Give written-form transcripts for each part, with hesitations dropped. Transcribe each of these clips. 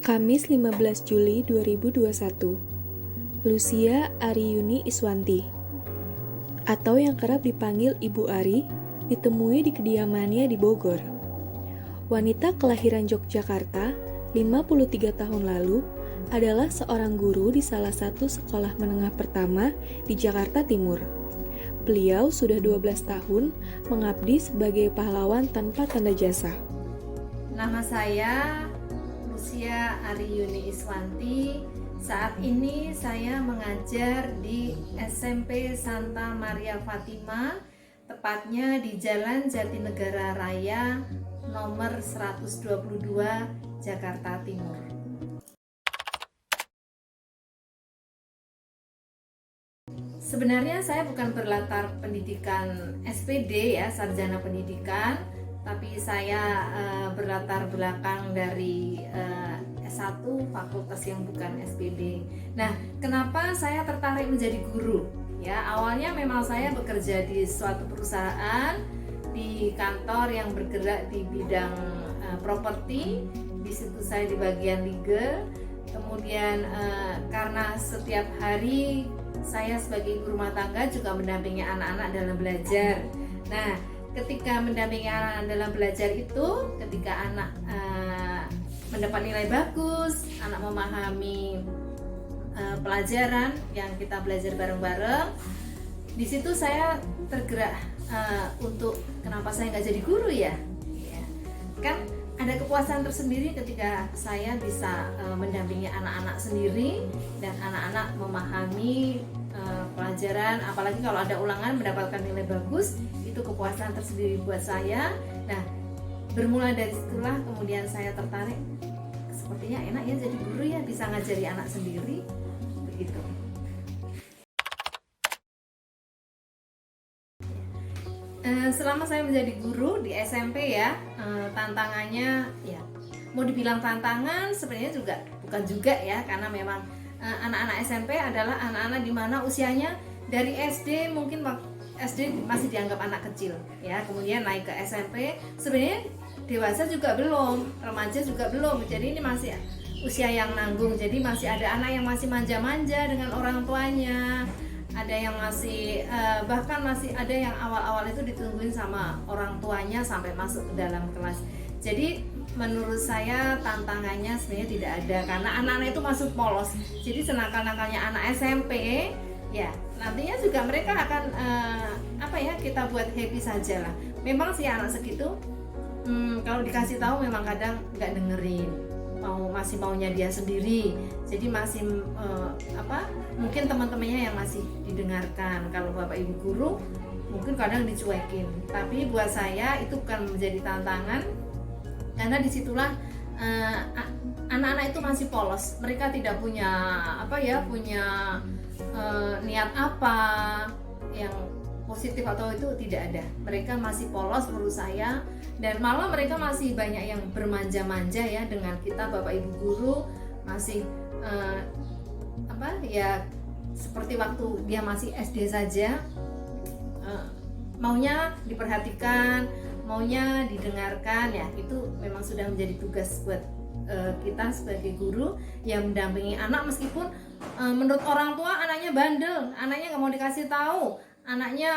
Kamis 15 Juli 2021. Lucia Ariyuni Iswanti, atau yang kerap dipanggil Ibu Ari, ditemui di kediamannya di Bogor. Wanita kelahiran Yogyakarta, 53 tahun lalu, adalah seorang guru di salah satu sekolah menengah pertama di Jakarta Timur. Beliau sudah 12 tahun mengabdi sebagai pahlawan tanpa tanda jasa. Nama saya Lucia Ariyuni Iswanti. Saat ini saya mengajar di SMP Santa Maria Fatima, tepatnya di Jalan Jatinegara Raya nomor 122 Jakarta Timur. Sebenarnya saya bukan berlatar pendidikan SPD ya, sarjana pendidikan, tapi saya berlatar belakang dari S1 fakultas yang bukan SPD. Nah, kenapa saya tertarik menjadi guru? Ya, awalnya memang saya bekerja di suatu perusahaan di kantor yang bergerak di bidang properti. Di situ saya di bagian legal. Kemudian karena setiap hari saya sebagai ibu rumah tangga juga mendampingi anak-anak dalam belajar. Nah, ketika mendampingi anak dalam belajar itu, ketika anak mendapat nilai bagus, anak memahami pelajaran yang kita belajar bareng-bareng, di situ saya tergerak untuk kenapa saya nggak jadi guru ya? Kan ada kepuasan tersendiri ketika saya bisa mendampingi anak-anak sendiri dan anak-anak memahami pelajaran, apalagi kalau ada ulangan mendapatkan nilai bagus, itu kepuasan tersendiri buat saya. Nah, bermula dari situlah kemudian saya tertarik, sepertinya enak ya jadi guru ya, bisa ngajari anak sendiri begitu. Selama saya menjadi guru di SMP ya, tantangannya ya mau dibilang tantangan sebenarnya juga bukan juga ya, karena memang anak-anak SMP adalah anak-anak di mana usianya dari SD, mungkin SD masih dianggap anak kecil ya, kemudian naik ke SMP, sebenarnya dewasa juga belum, remaja juga belum, jadi ini masih usia yang nanggung, jadi masih ada anak yang masih manja-manja dengan orang tuanya, ada yang masih bahkan masih ada yang awal-awal itu ditungguin sama orang tuanya sampai masuk ke dalam kelas. Jadi menurut saya tantangannya sebenarnya tidak ada, karena anak-anak itu masuk polos. Jadi senakal-nakalnya anak SMP ya, nantinya juga mereka akan kita buat happy saja lah. Memang sih anak segitu kalau dikasih tahu memang kadang nggak dengerin, masih maunya dia sendiri. Jadi masih mungkin teman-temannya yang masih didengarkan. Kalau bapak ibu guru mungkin kadang dicuekin, tapi buat saya itu bukan menjadi tantangan, karena disitulah anak-anak itu masih polos, mereka tidak punya niat apa yang positif atau itu tidak ada, mereka masih polos menurut saya, dan malah mereka masih banyak yang bermanja-manja ya dengan kita bapak ibu guru, masih seperti waktu dia masih SD saja, maunya diperhatikan, maunya didengarkan ya, itu memang sudah menjadi tugas buat kita sebagai guru yang mendampingi anak, meskipun menurut orang tua anaknya bandel, anaknya nggak mau dikasih tahu, anaknya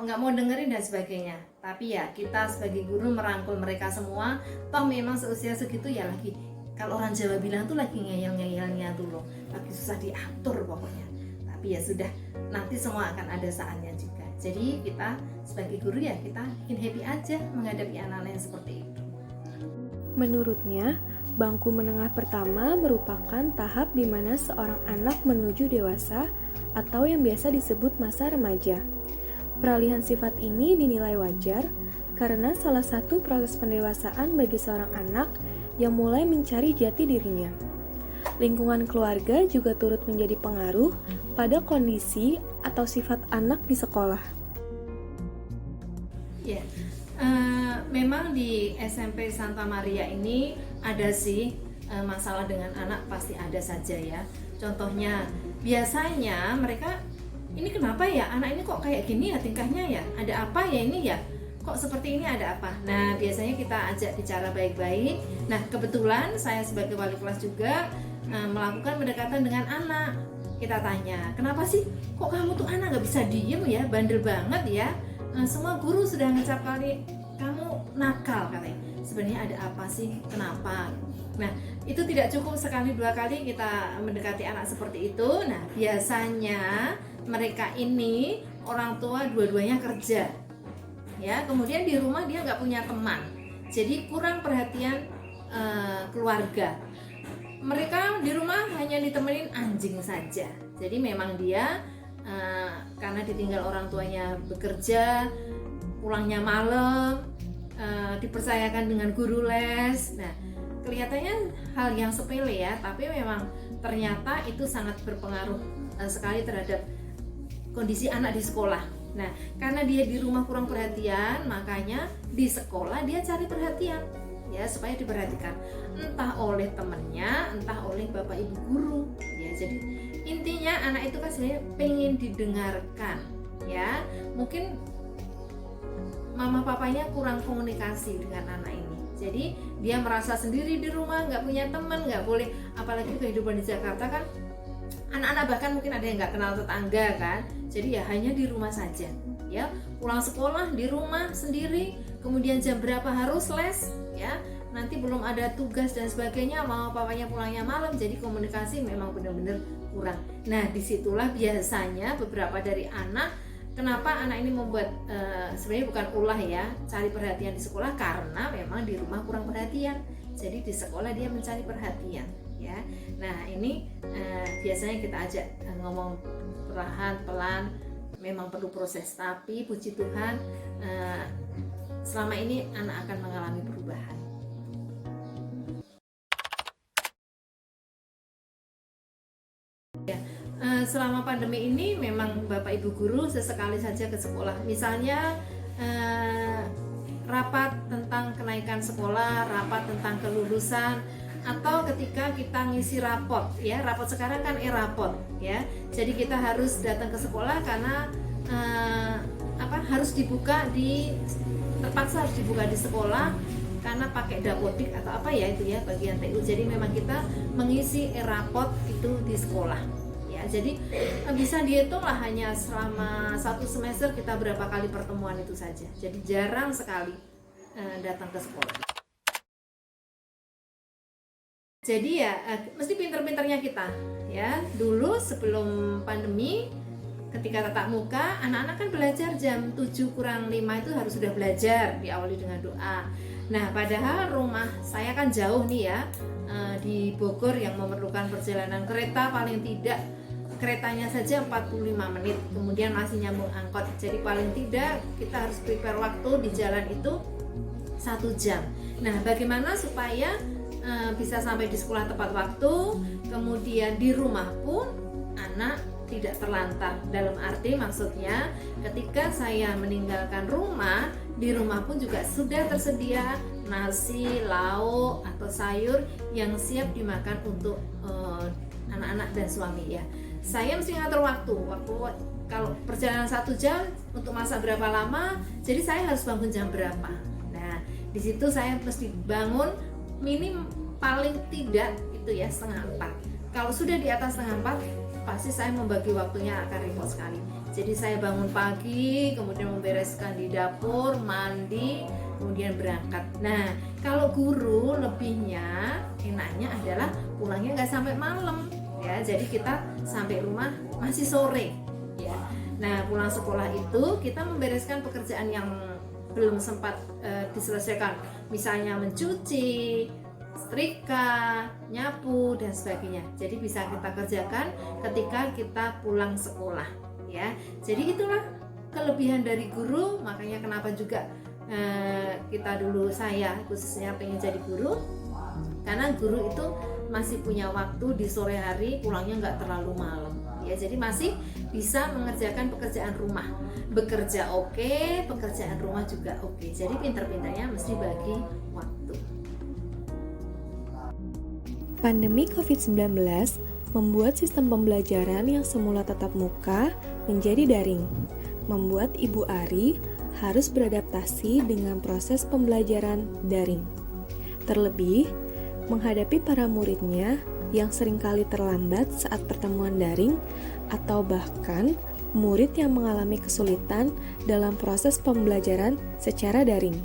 nggak mau dengerin dan sebagainya, tapi ya kita sebagai guru merangkul mereka semua. Toh memang seusia segitu ya, lagi kalau orang Jawa bilang tuh lagi ngeyel-ngeyelnya tuh loh, lagi susah diatur pokoknya, tapi ya sudah, nanti semua akan ada saatnya juga. Jadi kita sebagai guru ya kita bikin happy aja menghadapi anak-anak yang seperti itu. Menurutnya, bangku menengah pertama merupakan tahap di mana seorang anak menuju dewasa atau yang biasa disebut masa remaja. Peralihan sifat ini dinilai wajar karena salah satu proses pendewasaan bagi seorang anak yang mulai mencari jati dirinya. Lingkungan keluarga juga turut menjadi pengaruh pada kondisi atau sifat anak di sekolah. Ya, memang di SMP Santa Maria ini ada sih masalah dengan anak, pasti ada saja ya. Contohnya, biasanya mereka, ini kenapa ya anak ini kok kayak gini ya tingkahnya ya, ada apa ya ini ya, kok seperti ini, ada apa? Nah, biasanya kita ajak bicara baik-baik. Nah, kebetulan saya sebagai wali kelas juga melakukan pendekatan dengan anak. Kita tanya, kenapa sih kok kamu tuh anak nggak bisa diem ya, bandel banget ya? Semua guru sudah ngecap kali kamu nakal katanya. Sebenarnya ada apa sih, kenapa? Nah, itu tidak cukup sekali dua kali kita mendekati anak seperti itu. Nah, biasanya mereka ini orang tua dua-duanya kerja, ya. Kemudian di rumah dia nggak punya teman, jadi kurang perhatian keluarga. Mereka di rumah hanya ditemenin anjing saja. Jadi memang dia karena ditinggal orang tuanya bekerja, pulangnya malam, dipercayakan dengan guru les. Nah, kelihatannya hal yang sepele ya, tapi memang ternyata itu sangat berpengaruh sekali terhadap kondisi anak di sekolah. Nah, karena dia di rumah kurang perhatian, makanya di sekolah dia cari perhatian, ya, supaya diperhatikan, entah oleh temannya, entah oleh bapak ibu guru, ya. Jadi intinya anak itu kan sebenarnya pengen didengarkan, ya. Mungkin mama papanya kurang komunikasi dengan anak ini, jadi dia merasa sendiri di rumah, nggak punya teman, nggak boleh, apalagi kehidupan di Jakarta kan anak-anak bahkan mungkin ada yang nggak kenal tetangga kan, jadi ya hanya di rumah saja, ya. Pulang sekolah di rumah sendiri, kemudian jam berapa harus les, ya, nanti belum ada tugas dan sebagainya, mama papanya pulangnya malam, jadi komunikasi memang benar-benar kurang. Nah, disitulah biasanya beberapa dari anak, kenapa anak ini membuat sebenarnya bukan ulah ya, cari perhatian di sekolah, karena memang di rumah kurang perhatian. Jadi di sekolah dia mencari perhatian, ya. Nah, ini biasanya kita ajak ngomong perlahan pelan, memang perlu proses, tapi puji Tuhan selama ini anak akan mengalami perubahan. Selama pandemi ini memang Bapak Ibu guru sesekali saja ke sekolah. Misalnya rapat tentang kenaikan sekolah, rapat tentang kelulusan, atau ketika kita ngisi rapot, ya. Rapot sekarang kan e-rapot, ya. Jadi kita harus datang ke sekolah karena harus dibuka terpaksa harus dibuka di sekolah karena pakai dapodik atau apa ya itu ya, bagian TU. Jadi memang kita mengisi e-rapot itu di sekolah. Jadi bisa dihitung lah, hanya selama satu semester kita berapa kali pertemuan itu saja. Jadi jarang sekali datang ke sekolah. Jadi ya mesti pinter-pinternya kita, ya. Dulu sebelum pandemi, ketika tatap muka, anak-anak kan belajar jam 7 kurang 5 itu harus sudah belajar, diawali dengan doa. Nah, padahal rumah saya kan jauh nih ya, di Bogor, yang memerlukan perjalanan kereta paling tidak, keretanya saja 45 menit, kemudian masih nyambung angkot. Jadi paling tidak kita harus prepare waktu di jalan itu 1 jam. Nah, bagaimana supaya bisa sampai di sekolah tepat waktu, kemudian di rumah pun anak tidak terlantar. Dalam arti maksudnya ketika saya meninggalkan rumah, di rumah pun juga sudah tersedia nasi, lauk, atau sayur yang siap dimakan untuk anak-anak dan suami, ya. Saya mesti ngatur waktu kalau perjalanan 1 jam untuk masak berapa lama, jadi saya harus bangun jam berapa. Nah, di situ saya mesti bangun minim paling tidak itu ya 3:30. Kalau sudah di atas 3:30, pasti saya membagi waktunya akan repot sekali. Jadi saya bangun pagi, kemudian membereskan di dapur, mandi, kemudian berangkat. Nah, kalau guru lebihnya, enaknya adalah pulangnya nggak sampai malam, ya. Jadi kita sampai rumah masih sore, ya. Nah, pulang sekolah itu kita membereskan pekerjaan yang belum sempat diselesaikan, misalnya mencuci, setrika, nyapu, dan sebagainya. Jadi bisa kita kerjakan ketika kita pulang sekolah, ya. Jadi itulah kelebihan dari guru. Makanya kenapa juga kita dulu, saya khususnya pengen jadi guru, karena guru itu masih punya waktu di sore hari, pulangnya nggak terlalu malam, ya. Jadi masih bisa mengerjakan pekerjaan rumah, bekerja oke, pekerjaan rumah juga oke. Jadi pinter-pinternya mesti bagi waktu. Pandemi COVID-19 membuat sistem pembelajaran yang semula tatap muka menjadi daring, membuat Ibu Ari harus beradaptasi dengan proses pembelajaran daring. Terlebih, menghadapi para muridnya yang seringkali terlambat saat pertemuan daring atau bahkan murid yang mengalami kesulitan dalam proses pembelajaran secara daring.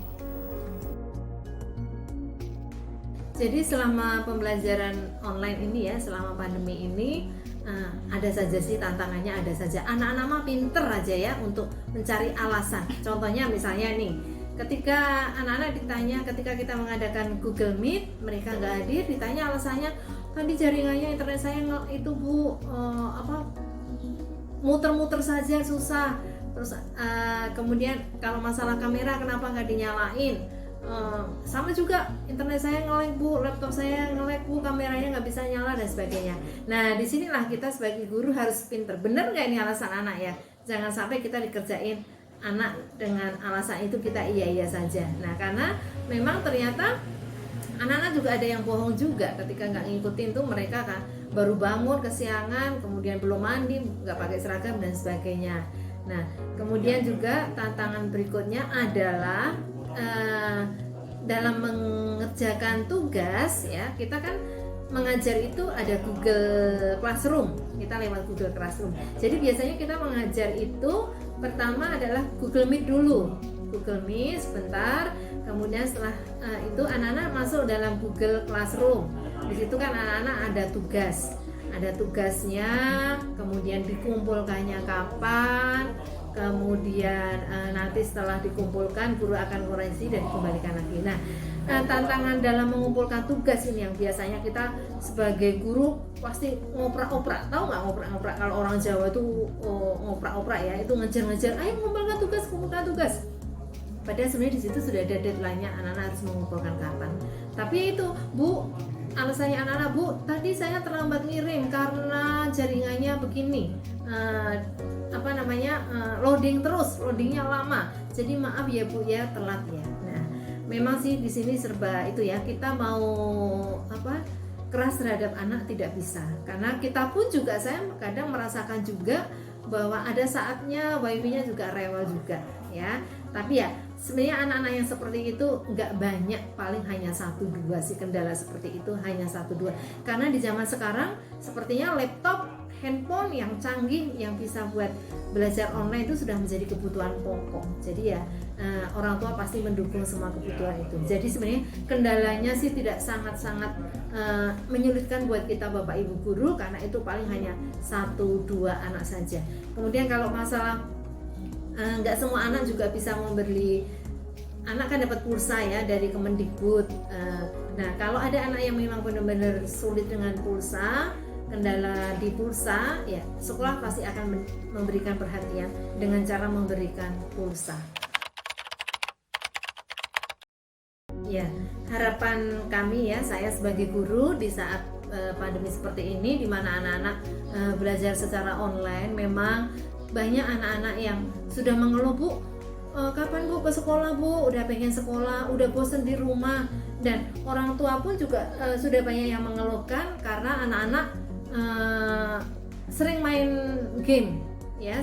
Jadi selama pembelajaran online ini ya, selama pandemi ini ada saja sih tantangannya, ada saja. Anak-anak mah pinter aja ya untuk mencari alasan. Contohnya misalnya nih, ketika anak-anak ditanya, ketika kita mengadakan Google Meet, mereka nggak hadir, ditanya alasannya, tadi jaringannya internet saya itu Bu, muter-muter saja susah. Terus kemudian kalau masalah kamera kenapa nggak dinyalain? Sama juga internet saya nge-lag Bu, laptop saya nge-lag Bu, kameranya nggak bisa nyala dan sebagainya. Nah disinilah kita sebagai guru harus pinter. Bener nggak ini alasan anak ya? Jangan sampai kita dikerjain anak dengan alasan itu kita iya saja. Nah karena memang ternyata anak-anak juga ada yang bohong juga ketika nggak ngikutin tuh, mereka kan baru bangun kesiangan, kemudian belum mandi, nggak pakai seragam dan sebagainya. Nah kemudian juga tantangan berikutnya adalah dalam mengerjakan tugas ya, kita kan mengajar itu ada Google Classroom, kita lewat Google Classroom. Jadi biasanya kita mengajar itu pertama adalah Google Meet dulu, Google Meet sebentar, kemudian setelah itu anak-anak masuk dalam Google Classroom. Di situ kan anak-anak ada tugasnya, kemudian dikumpulkannya kapan, kemudian nanti setelah dikumpulkan guru akan koreksi dan dikembalikan lagi. Nah, tantangan dalam mengumpulkan tugas ini yang biasanya kita sebagai guru pasti ngoprak-oprak. Tahu nggak ngoprak-ngoprak? Kalau orang Jawa itu ngoprak-oprak ya, itu ngejar-ngejar, ayo kumpulkan tugas. Padahal sebenarnya di situ sudah ada deadline-nya, anak-anak harus mengumpulkan kapan. Tapi itu Bu, alasannya anak-anak, Bu, tadi saya terlambat ngirim karena jaringannya begini, loadingnya lama. Jadi maaf ya Bu ya, telat ya. Nah, memang sih di sini serba itu ya, kita mau keras terhadap anak tidak bisa. Karena kita pun juga, saya kadang merasakan juga bahwa ada saatnya wifi-nya juga rewel juga ya. Tapi ya sebenarnya anak-anak yang seperti itu nggak banyak, paling hanya 1-2 sih kendala seperti itu, hanya 1-2. Karena di zaman sekarang sepertinya laptop, handphone yang canggih yang bisa buat belajar online itu sudah menjadi kebutuhan pokok. Jadi ya orang tua pasti mendukung semua kebutuhan itu. Jadi sebenarnya kendalanya sih tidak sangat-sangat menyulitkan buat kita Bapak Ibu guru, karena itu paling hanya 1-2 anak saja. Kemudian kalau masalah nggak semua anak juga bisa membeli, anak kan dapat pulsa ya dari Kemendikbud. Nah kalau ada anak yang memang benar-benar sulit dengan pulsa, kendala di pulsa, ya sekolah pasti akan memberikan perhatian dengan cara memberikan pulsa. Ya, harapan kami ya, saya sebagai guru di saat pandemi seperti ini, di mana anak-anak belajar secara online, memang banyak anak-anak yang sudah mengeluh, Bu, kapan Bu ke sekolah Bu, udah pengen sekolah, udah bosen di rumah. Dan orang tua pun juga sudah banyak yang mengeluhkan karena anak-anak sering main game ya,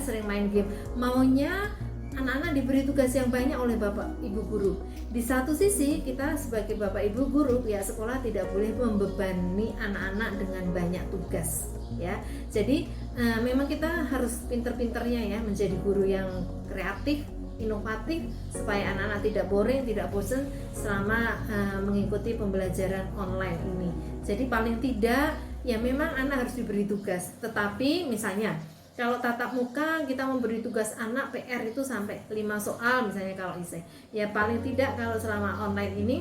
maunya anak-anak diberi tugas yang banyak oleh Bapak Ibu guru. Di satu sisi kita sebagai Bapak Ibu guru, pihak sekolah tidak boleh membebani anak-anak dengan banyak tugas ya. Jadi memang kita harus pinter-pinternya ya menjadi guru yang kreatif, inovatif, supaya anak-anak tidak boring, tidak bosan selama mengikuti pembelajaran online ini. Jadi paling tidak ya memang anak harus diberi tugas, tetapi misalnya kalau tatap muka kita memberi tugas anak PR itu sampai 5 soal misalnya kalau ISE. Ya paling tidak kalau selama online ini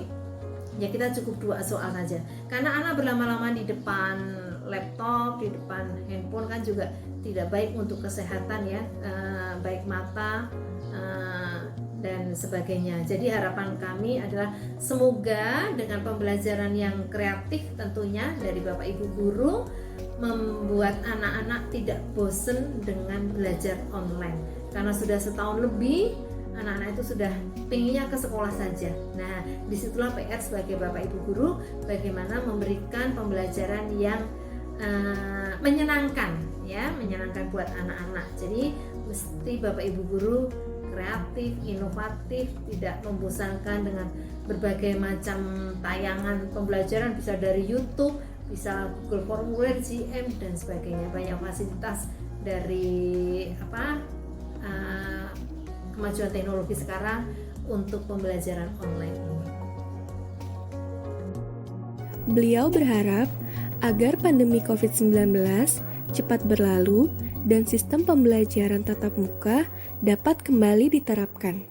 ya kita cukup 2 soal saja. Karena anak berlama-lama di depan laptop, di depan handphone kan juga tidak baik untuk kesehatan ya, baik mata dan sebagainya. Jadi harapan kami adalah semoga dengan pembelajaran yang kreatif tentunya dari Bapak Ibu guru membuat anak-anak tidak bosen dengan belajar online. Karena sudah setahun lebih anak-anak itu sudah pengennya ke sekolah saja. Nah, disitulah PR sebagai Bapak Ibu guru bagaimana memberikan pembelajaran yang menyenangkan ya, menyenangkan buat anak-anak. Jadi mesti Bapak Ibu guru kreatif, inovatif, tidak membosankan dengan berbagai macam tayangan pembelajaran, bisa dari YouTube, bisa Google Formulir, GM dan sebagainya. Banyak fasilitas dari kemajuan teknologi sekarang untuk pembelajaran online ini. Beliau berharap agar pandemi COVID-19 cepat berlalu dan sistem pembelajaran tatap muka dapat kembali diterapkan.